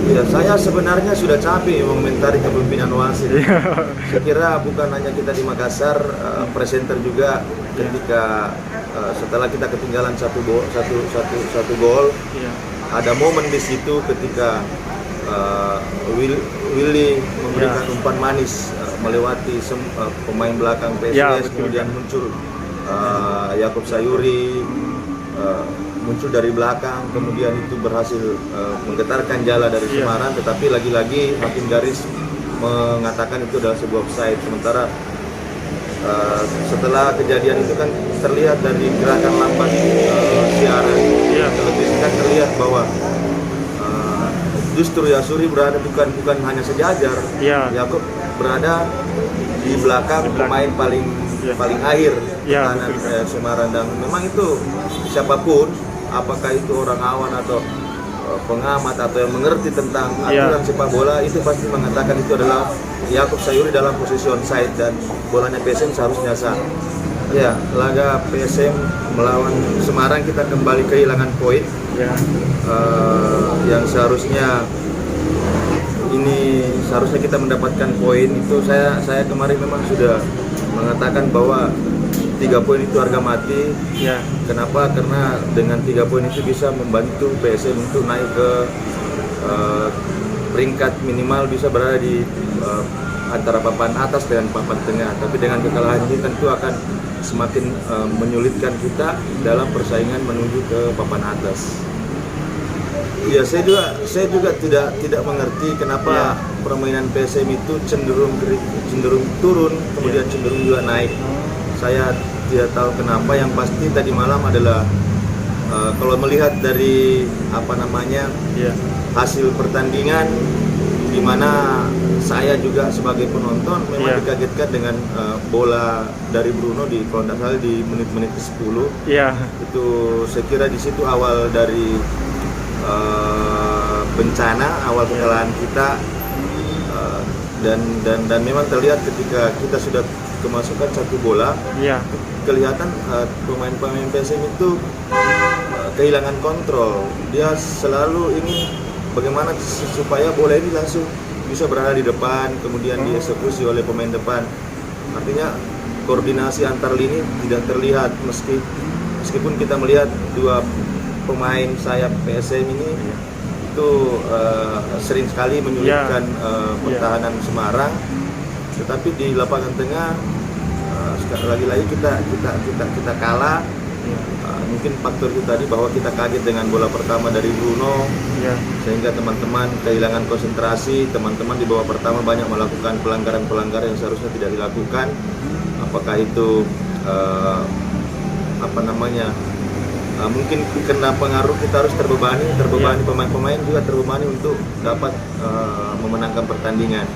Ya, saya sebenarnya sudah capek mengomentari kepemimpinan wasit. Saya kira bukan hanya kita di Makassar, presenter juga ketika setelah kita ketinggalan satu gol, ada momen di situ ketika Willy memberikan umpan manis melewati pemain belakang PSS, kemudian muncul Yakob Sayuri. Muncul dari belakang, kemudian itu berhasil menggetarkan jala dari Semarang, tetapi lagi-lagi hakim garis mengatakan itu adalah sebuah offside. Sementara setelah kejadian itu kan terlihat dari gerakan lambat siaran televisi kan terlihat bahwa justru Yasuri berada bukan hanya sejajar, Yakob berada di belakang pemain paling akhir pertahanan Semarang, dan memang itu siapapun, apakah itu orang awan atau pengamat atau yang mengerti tentang aturan sepak bola, itu pasti mengatakan itu adalah Yakob Sayuri dalam posisi onside dan bolanya PSM seharusnya sah. Ya, laga PSM melawan Semarang kita kembali kehilangan poin yang seharusnya kita mendapatkan poin itu. Saya kemarin memang sudah mengatakan bahwa 3 poin itu harga mati. Kenapa? Karena dengan 3 poin itu bisa membantu PSM untuk naik ke peringkat minimal, bisa berada di antara papan atas dengan papan tengah. Tapi dengan kekalahan ini tentu akan semakin menyulitkan kita dalam persaingan menuju ke papan atas. Ya, saya juga tidak mengerti kenapa permainan PSM itu cenderung turun, kemudian cenderung juga naik. Saya tidak tahu kenapa. Yang pasti tadi malam adalah kalau melihat dari hasil pertandingan, di mana saya juga sebagai penonton memang dikagetkan dengan bola dari Bruno kalau tidak salah di menit-menit ke-10. Itu saya kira di situ awal dari bencana, awal kekalahan kita, dan memang terlihat ketika kita sudah kemasukan 1 bola, kelihatan pemain-pemain PSM itu kehilangan kontrol. Dia selalu ingin bagaimana supaya bola ini langsung bisa berada di depan, kemudian dieksekusi oleh pemain depan. Artinya koordinasi antar lini tidak terlihat, meskipun kita melihat 2 pemain sayap PSM ini itu sering sekali menyulitkan pertahanan Semarang, tetapi di lapangan tengah lagi-lagi kita kalah. Mungkin faktor itu tadi bahwa kita kaget dengan bola pertama dari Bruno, sehingga teman-teman kehilangan konsentrasi. Teman-teman di babak pertama banyak melakukan pelanggaran-pelanggaran yang seharusnya tidak dilakukan. Apakah itu mungkin kena pengaruh, kita harus terbebani pemain-pemain juga terbebani untuk dapat memenangkan pertandingan.